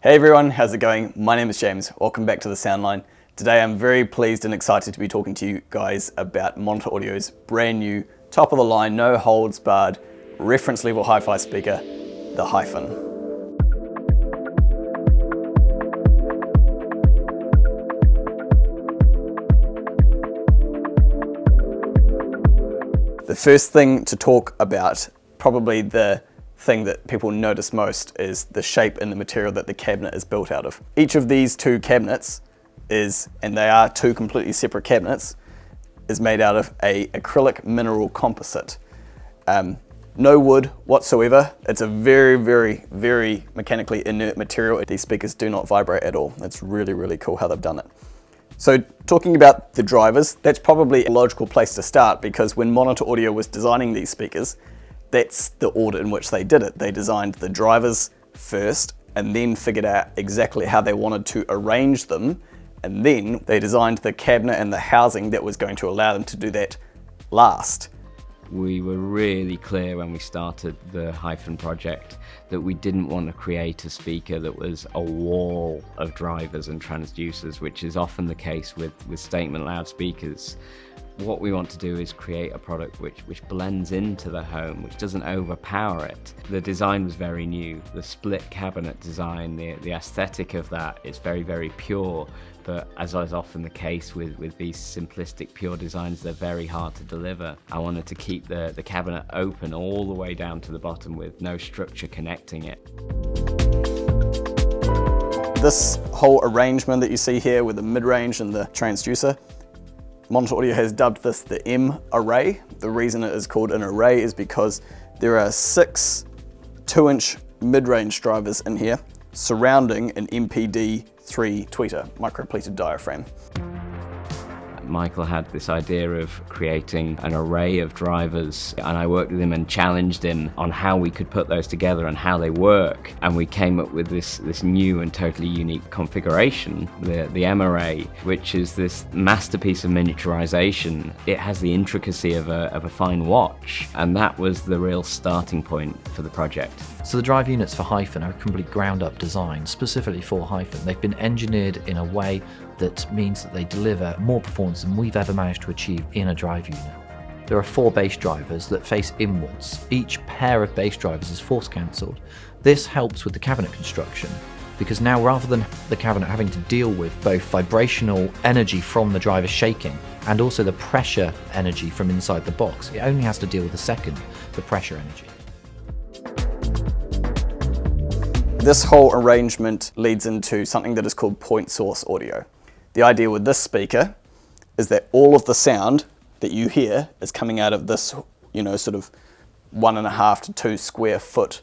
Hey everyone, how's it going? My name is James. Welcome back to the Soundline. Today I'm very pleased and excited to be talking to you guys about Monitor Audio's brand new, top of the line, no holds barred, reference level hi-fi speaker, the Hyphn. The first thing to talk about, probably the thing that people notice most, is the shape and the material that the cabinet is built out of. Each of these two cabinets is, and they are two completely separate cabinets, is made out of a acrylic mineral composite. No wood whatsoever. It's a very, very, very mechanically inert material. These speakers do not vibrate at all. It's really, really cool how they've done it. So talking about the drivers, that's probably a logical place to start, because when Monitor Audio was designing these speakers, that's the order in which they did it. They designed the drivers first and then figured out exactly how they wanted to arrange them, and then they designed the cabinet and the housing that was going to allow them to do that last. We were really clear when we started the Hyphn project that we didn't want to create a speaker that was a wall of drivers and transducers, which is often the case with statement loudspeakers. What we want to do is create a product which blends into the home, which doesn't overpower it. The design was very new. The split cabinet design, the aesthetic of that is very, very pure, but as is often the case with these simplistic pure designs, they're very hard to deliver. I wanted to keep the cabinet open all the way down to the bottom with no structure connecting it. This whole arrangement that you see here with the mid-range and the transducer, Monitor Audio has dubbed this the M array. The reason it is called an array is because there are 6 2-inch mid-range drivers in here surrounding an MPD3 tweeter, micro-pleated diaphragm. Michael had this idea of creating an array of drivers, and I worked with him and challenged him on how we could put those together and how they work, and we came up with this new and totally unique configuration, the M array, which is this masterpiece of miniaturization. It has the intricacy of a fine watch, and that was the real starting point for the project. So the drive units for Hyphn are a complete ground-up design specifically for Hyphn. They've been engineered in a way that means that they deliver more performance than we've ever managed to achieve in a drive unit. There are 4 bass drivers that face inwards. Each pair of bass drivers is force cancelled. This helps with the cabinet construction, because now rather than the cabinet having to deal with both vibrational energy from the driver shaking and also the pressure energy from inside the box, it only has to deal with the second, the pressure energy. This whole arrangement leads into something that is called point source audio. The idea with this speaker is that all of the sound that you hear is coming out of this, sort of 1.5 to 2 square foot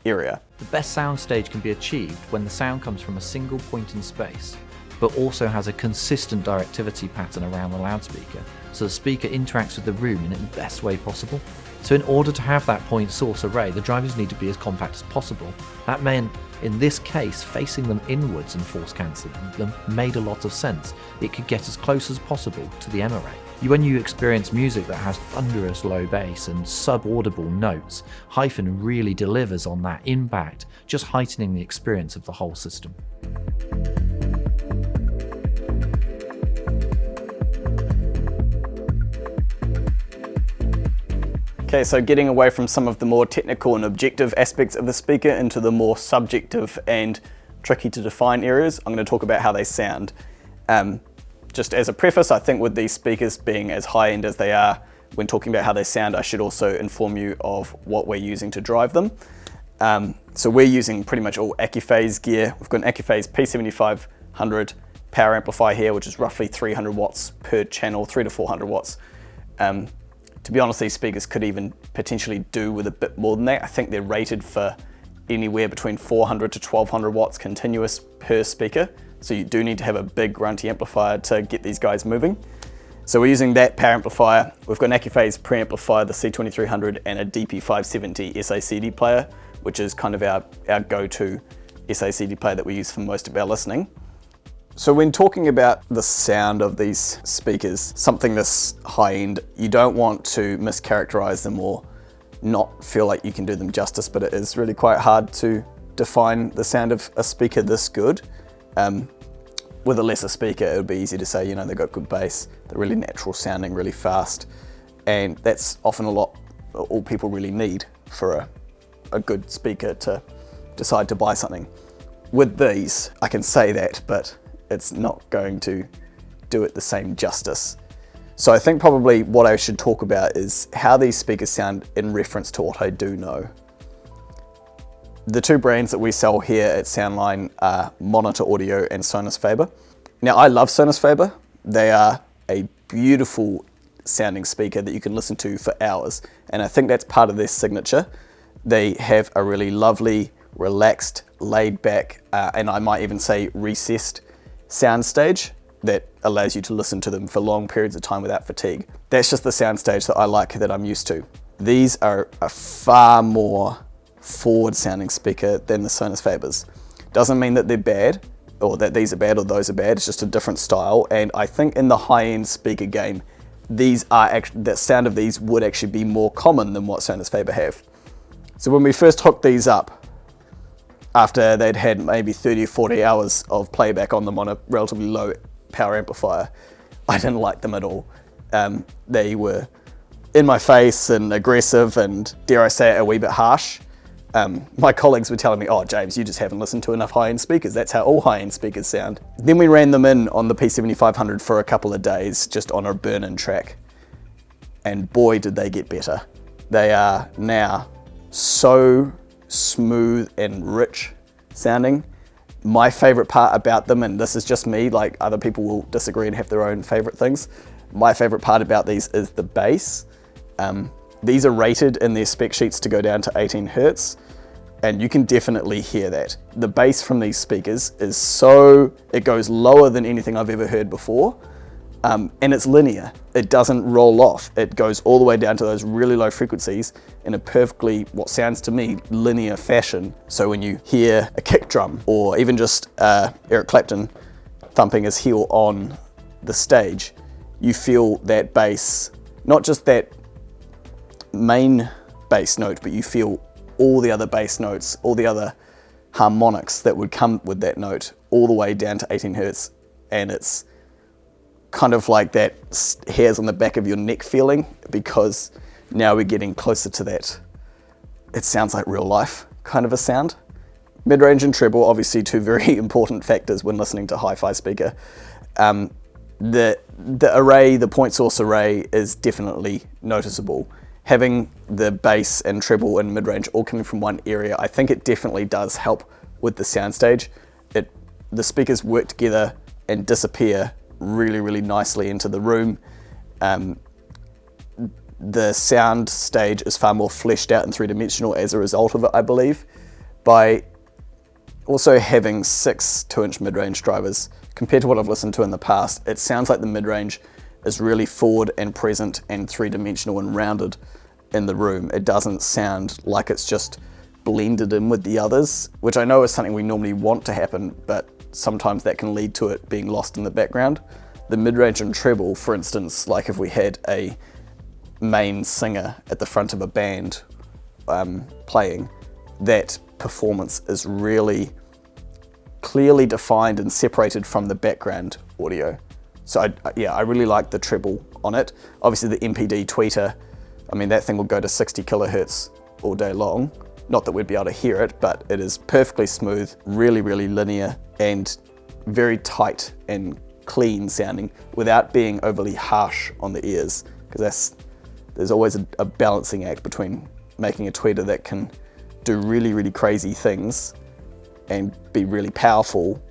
area. The best soundstage can be achieved when the sound comes from a single point in space, but also has a consistent directivity pattern around the loudspeaker, so the speaker interacts with the room in the best way possible. So in order to have that point source array, the drivers need to be as compact as possible. That meant, in this case, facing them inwards and force cancelling them made a lot of sense. It could get as close as possible to the M array. When you experience music that has thunderous low bass and sub-audible notes, Hyphn really delivers on that impact, just heightening the experience of the whole system. Okay, so getting away from some of the more technical and objective aspects of the speaker into the more subjective and tricky to define areas, I'm going to talk about how they sound. Just as a preface, I think with these speakers being as high-end as they are, when talking about how they sound, I should also inform you of what we're using to drive them. So we're using pretty much all Accuphase gear. We've got an Accuphase P7500 power amplifier here, which is roughly 300 watts per channel, 300 to 400 watts. To be honest, these speakers could even potentially do with a bit more than that. I think they're rated for anywhere between 400 to 1200 watts continuous per speaker. So you do need to have a big grunty amplifier to get these guys moving. So we're using that power amplifier. We've got an Accuphase preamplifier, the C2300, and a DP570 SACD player, which is kind of our go-to SACD player that we use for most of our listening. So when talking about the sound of these speakers, something this high-end, you don't want to mischaracterize them or not feel like you can do them justice, but it is really quite hard to define the sound of a speaker this good. With a lesser speaker, it would be easy to say, you know, they've got good bass, they're really natural sounding, really fast, and that's often all people really need for a good speaker to decide to buy something. With these, I can say that, but it's not going to do it the same justice. So I think probably what I should talk about is how these speakers sound in reference to what I do know. The two brands that we sell here at Soundline are Monitor Audio and Sonus Faber. Now, I love Sonus Faber. They are a beautiful sounding speaker that you can listen to for hours, and I think that's part of their signature. They have a really lovely, relaxed, laid back, and I might even say recessed soundstage that allows you to listen to them for long periods of time without fatigue. That's just the soundstage that I like, that I'm used to. These are a far more forward sounding speaker than the Sonus Fabers. Doesn't mean that they're bad, or that these are bad or those are bad, it's just a different style, and I think in the high-end speaker game, the sound of these would actually be more common than what Sonus Faber have. So when we first hooked these up, after they'd had maybe 30 or 40 hours of playback on them on a relatively low power amplifier, I didn't like them at all. They were in my face and aggressive and, dare I say it, a wee bit harsh. My colleagues were telling me, oh James, you just haven't listened to enough high-end speakers. That's how all high-end speakers sound. Then we ran them in on the P7500 for a couple of days, just on a burn-in track. And boy, did they get better. They are now so smooth and rich sounding. My favorite part about them, and this is just me, like other people will disagree and have their own favorite things. My favorite part about these is the bass. These are rated in their spec sheets to go down to 18 Hertz, and you can definitely hear that. The bass from these speakers is it goes lower than anything I've ever heard before, and it's linear. It doesn't roll off. It goes all the way down to those really low frequencies in a perfectly, what sounds to me, linear fashion. So when you hear a kick drum, or even just Eric Clapton thumping his heel on the stage, you feel that bass, not just that main bass note, but you feel all the other bass notes, all the other harmonics that would come with that note all the way down to 18 Hertz. And it's kind of like that hairs on the back of your neck feeling, because now we're getting closer to that. It sounds like real life kind of a sound. Mid-range and treble, obviously two very important factors when listening to hi-fi speaker. The array, the point source array, is definitely noticeable. Having the bass and treble and mid-range all coming from one area, I think it definitely does help with the soundstage. The speakers work together and disappear really, really nicely into the room. The sound stage is far more fleshed out and three-dimensional as a result of it, I believe. By also having 6 2-inch mid-range drivers, compared to what I've listened to in the past, it sounds like the mid-range is really forward and present and three-dimensional and rounded in the room. It doesn't sound like it's just blended in with the others, which I know is something we normally want to happen, but sometimes that can lead to it being lost in the background. The mid-range and treble, for instance, like if we had a main singer at the front of a band playing, that performance is really clearly defined and separated from the background audio. So I really like the treble on it. Obviously the MPD tweeter, I mean, that thing will go to 60 kilohertz all day long. Not that we'd be able to hear it, but it is perfectly smooth, really, really linear, and very tight and clean sounding without being overly harsh on the ears, because there's always a balancing act between making a tweeter that can do really, really crazy things and be really powerful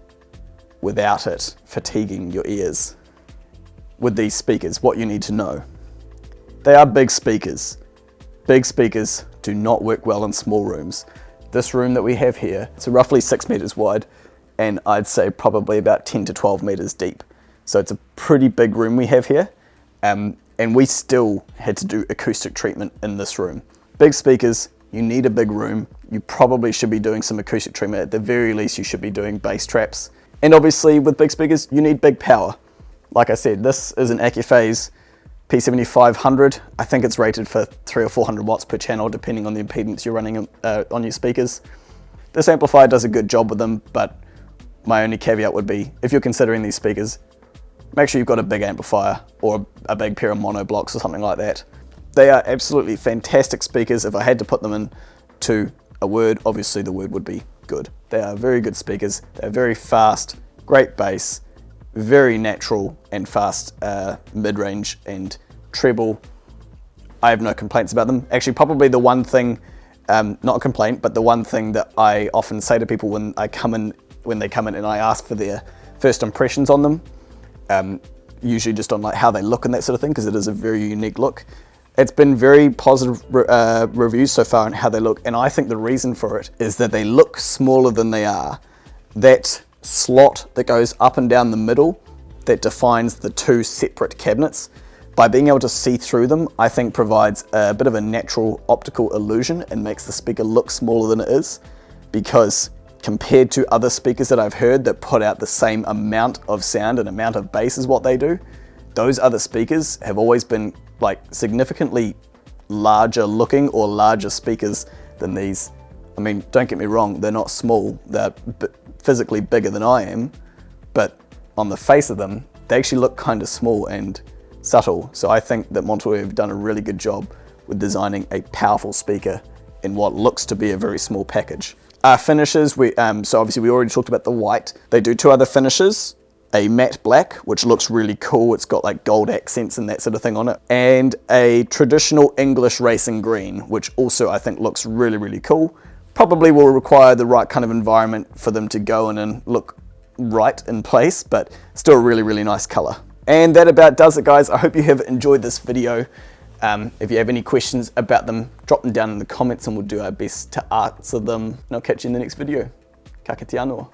without it fatiguing your ears. With these speakers, what you need to know: they are big speakers. Big speakers do not work well in small rooms. This room that we have here, it's roughly 6 meters wide, and I'd say probably about 10 to 12 meters deep. So it's a pretty big room we have here, and we still had to do acoustic treatment in this room. Big speakers, you need a big room. You probably should be doing some acoustic treatment. At the very least, you should be doing bass traps. And obviously with big speakers, you need big power. Like I said, this is an Accuphase P7500. I think it's rated for 300 or 400 watts per channel, depending on the impedance you're running on your speakers. This amplifier does a good job with them, but my only caveat would be, if you're considering these speakers, make sure you've got a big amplifier or a big pair of mono blocks or something like that. They are absolutely fantastic speakers. If I had to put them into a word, obviously the word would be good. They are very good speakers. They're very fast, great bass, very natural and fast mid-range and treble. I have no complaints about them. Actually, probably the one thing, not a complaint, but the one thing that I often say to people when they come in and I ask for their first impressions on them, usually just on like how they look and that sort of thing, because it is a very unique look. It's been very positive reviews so far on how they look, and I think the reason for it is that they look smaller than they are. That slot that goes up and down the middle that defines the two separate cabinets, by being able to see through them, I think provides a bit of a natural optical illusion and makes the speaker look smaller than it is, because compared to other speakers that I've heard that put out the same amount of sound and amount of bass as what they do, those other speakers have always been like significantly larger looking or larger speakers than these. I mean, don't get me wrong, they're not small, they're physically bigger than I am, but on the face of them, they actually look kind of small and subtle. So I think that Montoya have done a really good job with designing a powerful speaker in what looks to be a very small package. Finishes, so obviously we already talked about the white. They do two other finishes, a matte black, which looks really cool. It's got like gold accents and that sort of thing on it. And a traditional English racing green, which also I think looks really, really cool. Probably will require the right kind of environment for them to go in and look right in place, but still a really, really nice color. And that about does it, guys. I hope you have enjoyed this video. If you have any questions about them, drop them down in the comments and we'll do our best to answer them. And I'll catch you in the next video. Ka kite anō.